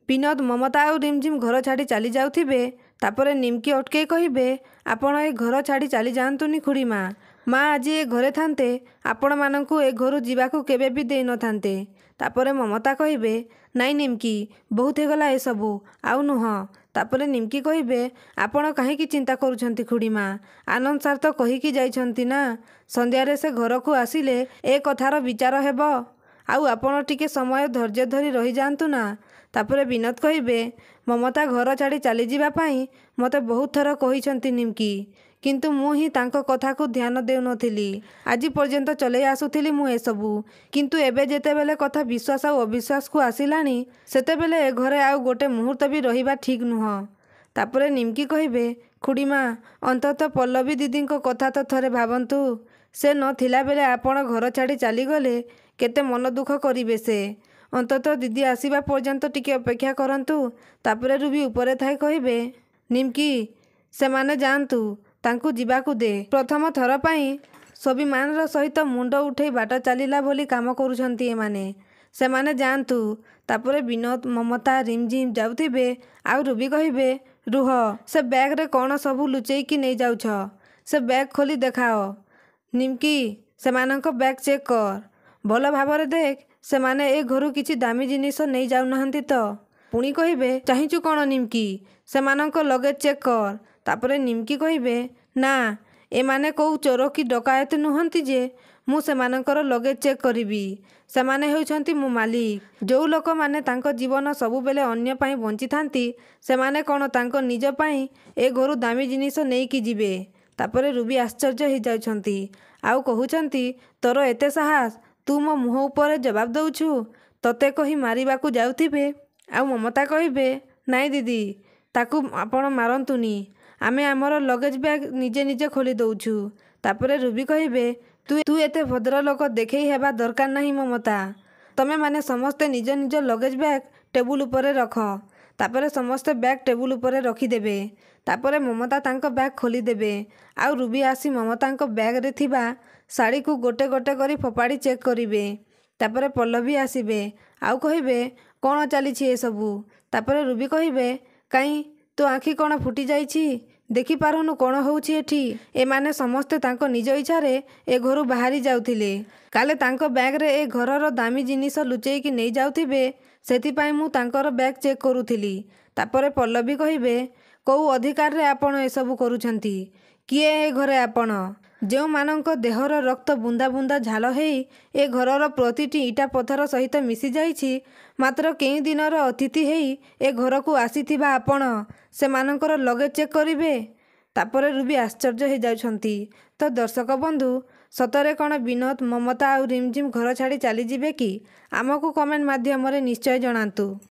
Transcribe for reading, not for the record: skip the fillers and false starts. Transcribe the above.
ବିନୋଦ ମମତା ଆଉ ରିମଝିମ୍ ଘର ଛାଡ଼ି ଚାଲି ଯାଉଥିବେ। ତାପରେ ନିମ୍କି ଅଟକେଇ କହିବେ, ଆପଣ ଏ ଘର ଛାଡ଼ି ଚାଲି ଯାଆନ୍ତୁନି ଖୁଡ଼ିମା। ମା ଆଜି ଏ ଘରେ ଥାନ୍ତେ ଆପଣମାନଙ୍କୁ ଏ ଘରୁ ଯିବାକୁ କେବେ ବି ଦେଇନଥାନ୍ତେ। ତାପରେ ମମତା କହିବେ, ନାଇଁ ନିମ୍କି, ବହୁତ ହେଇଗଲା ଏସବୁ, ଆଉ ନୁହଁ। ତାପରେ ନିମ୍କି କହିବେ, ଆପଣ କାହିଁକି ଚିନ୍ତା କରୁଛନ୍ତି ଖୁଡ଼ିମା? ଆନନ୍ଦ ସାର୍ ତ କହିକି ଯାଇଛନ୍ତି ନା, ସନ୍ଧ୍ୟାରେ ସେ ଘରକୁ ଆସିଲେ ଏ କଥାର ବିଚାର ହେବ। ଆଉ ଆପଣ ଟିକେ ସମୟ ଧୈର୍ଯ୍ୟ ଧରି ରହିଯାଆନ୍ତୁ ନା। ତାପରେ ବିନୋଦ କହିବେ, ମମତା ଘର ଛାଡ଼ି ଚାଲିଯିବା ପାଇଁ ମୋତେ ବହୁତ ଥର କହିଛନ୍ତି ନିମ୍କି, କିନ୍ତୁ ମୁଁ ହିଁ ତାଙ୍କ କଥାକୁ ଧ୍ୟାନ ଦେଉନଥିଲି। ଆଜି ପର୍ଯ୍ୟନ୍ତ ଚଲେଇ ଆସୁଥିଲି ମୁଁ ଏସବୁ। କିନ୍ତୁ ଏବେ ଯେତେବେଳେ କଥା ବିଶ୍ୱାସ ଆଉ ଅବିଶ୍ୱାସକୁ ଆସିଲାଣି, ସେତେବେଳେ ଏ ଘରେ ଆଉ ଗୋଟେ ମୁହୂର୍ତ୍ତ ବି ରହିବା ଠିକ୍ ନୁହଁ। ତାପରେ ନିମ୍କି କହିବେ, ଖୁଡ଼ିମା, ଅନ୍ତତଃ ପଲ୍ଲବୀ ଦିଦିଙ୍କ କଥା ତ ଥରେ ଭାବନ୍ତୁ। ସେ ନଥିଲା ବେଳେ ଆପଣ ଘର ଛାଡ଼ି ଚାଲିଗଲେ କେତେ ମନ ଦୁଃଖ କରିବେ ସେ। ଅନ୍ତତଃ ଦିଦି ଆସିବା ପର୍ଯ୍ୟନ୍ତ ଟିକେ ଅପେକ୍ଷା କରନ୍ତୁ। ତାପରେ ରୁବି ଉପରେ ଥାଇ କହିବେ, ନିମ୍କି, ସେମାନେ ଯାଆନ୍ତୁ, ତାଙ୍କୁ ଯିବାକୁ ଦେ। ପ୍ରଥମ ଥର ପାଇଁ ସ୍ୱାଭିମାନର ସହିତ ମୁଣ୍ଡ ଉଠେଇ ବାଟ ଚାଲିଲା ଭଳି କାମ କରୁଛନ୍ତି ଏମାନେ। ସେମାନେ ଯାଆନ୍ତୁ। ତାପରେ ବିନୋଦ, ମମତା, ରିମଝିମ୍ ଯାଉଥିବେ ଆଉ ରୁବି କହିବେ, ରୁହ, ସେ ବ୍ୟାଗ୍ରେ କ'ଣ ସବୁ ଲୁଚେଇକି ନେଇଯାଉଛ? ସେ ବ୍ୟାଗ୍ ଖୋଲି ଦେଖାଅ। ନିମ୍କି, ସେମାନଙ୍କ ବ୍ୟାଗ୍ ଚେକ୍ କର। ଭଲ ଭାବରେ ଦେଖ, ସେମାନେ ଏ ଘରୁ କିଛି ଦାମୀ ଜିନିଷ ନେଇ ଯାଉନାହାନ୍ତି ତ? ପୁଣି କହିବେ, ଚାହିଁଛୁ କ'ଣ ନିମ୍କି? ସେମାନଙ୍କ ଲଗେଜ୍ ଚେକ୍ କର। ତାପରେ ନିମ୍କି କହିବେ, ନା, ଏମାନେ କୋଉ ଚୋର କି ଡକାୟତ ନୁହନ୍ତି ଯେ ମୁଁ ସେମାନଙ୍କର ଲଗେଜ୍ ଚେକ୍ କରିବି। ସେମାନେ ହେଉଛନ୍ତି ମୋ ମାଲିକ। ଯୋଉ ଲୋକମାନେ ତାଙ୍କ ଜୀବନ ସବୁବେଳେ ଅନ୍ୟ ପାଇଁ ବଞ୍ଚିଥାନ୍ତି, ସେମାନେ କ'ଣ ତାଙ୍କ ନିଜ ପାଇଁ ଏ ଘରୁ ଦାମୀ ଜିନିଷ ନେଇକି ଯିବେ? ତାପରେ ରୁବି ଆଶ୍ଚର୍ଯ୍ୟ ହେଇଯାଉଛନ୍ତି ଆଉ କହୁଛନ୍ତି, ତୋର ଏତେ ସାହସ? ତୁ ମୋ ମୁହଁ ଉପରେ ଜବାବ ଦେଉଛୁ? ତତେ କହି ମାରିବାକୁ ଯାଉଥିବେ। ଆଉ ମମତା କହିବେ, ନାଇଁ ଦିଦି, ତାକୁ ଆପଣ ମାରନ୍ତୁନି। ଆମେ ଆମର ଲଗେଜ୍ ବ୍ୟାଗ୍ ନିଜେ ନିଜେ ଖୋଲି ଦେଉଛୁ। ତାପରେ ରୁବି କହିବେ, ତୁ ଏତେ ଭଦ୍ରଲୋକ ଦେଖେଇ ହେବା ଦରକାର ନାହିଁ ମମତା। ତମେମାନେ ସମସ୍ତେ ନିଜ ନିଜ ଲଗେଜ୍ ବ୍ୟାଗ୍ ଟେବୁଲ ଉପରେ ରଖ। ତାପରେ ସମସ୍ତେ ବ୍ୟାଗ୍ ଟେବୁଲ ଉପରେ ରଖିଦେବେ। ତାପରେ ମମତା ତାଙ୍କ ବ୍ୟାଗ୍ ଖୋଲିଦେବେ ଆଉ ରୁବି ଆସି ମମତାଙ୍କ ବ୍ୟାଗ୍ରେ ଥିବା ଶାଢ଼ୀକୁ ଗୋଟେ ଗୋଟେ କରି ଫୋପାଡ଼ି ଚେକ୍ କରିବେ। ତାପରେ ପଲ୍ଲବୀ ଆସିବେ ଆଉ କହିବେ, କ'ଣ ଚାଲିଛି ଏସବୁ? ତାପରେ ରୁବି କହିବେ, କାଇଁ, ତୋ ଆଖି କ'ଣ ଫୁଟିଯାଇଛି? ଦେଖିପାରୁନୁ କ'ଣ ହେଉଛି ଏଠି? ଏମାନେ ସମସ୍ତେ ତାଙ୍କ ନିଜ ଇଚ୍ଛାରେ ଏ ଘରୁ ବାହାରି ଯାଉଥିଲେ। କାଳେ ତାଙ୍କ ବ୍ୟାଗ୍ରେ ଏ ଘରର ଦାମୀ ଜିନିଷ ଲୁଚେଇକି ନେଇ ଯାଉଥିବେ, ସେଥିପାଇଁ ମୁଁ ତାଙ୍କର ବ୍ୟାଗ୍ ଚେକ୍ କରୁଥିଲି। ତାପରେ ପଲ୍ଲବୀ କହିବେ, କୋଉ ଅଧିକାରରେ ଆପଣ ଏସବୁ କରୁଛନ୍ତି? କିଏ ଏ ଘରେ ଆପଣ? ଯେଉଁମାନଙ୍କ ଦେହର ରକ୍ତ ବୁନ୍ଦା ବୁନ୍ଦା ଝାଳ ହେଇ ଏ ଘରର ପ୍ରତିଟି ଇଟା ପଥର ସହିତ ମିଶିଯାଇଛି, ମାତ୍ର କେଉଁ ଦିନର ଅତିଥି ହେଇ ଏ ଘରକୁ ଆସିଥିବା ଆପଣ ସେମାନଙ୍କର ଲଗେଜ୍ ଚେକ୍ କରିବେ? ତାପରେ ରୁବି ଆଶ୍ଚର୍ଯ୍ୟ ହେଇଯାଉଛନ୍ତି। ତ ଦର୍ଶକ ବନ୍ଧୁ, ସତରେ କ'ଣ ବିନୋଦ, ମମତା ଆଉ ରିମଝିମ୍ ଘର ଛାଡ଼ି ଚାଲିଯିବେ କି? ଆମକୁ କମେଣ୍ଟ ମାଧ୍ୟମରେ ନିଶ୍ଚୟ ଜଣାନ୍ତୁ।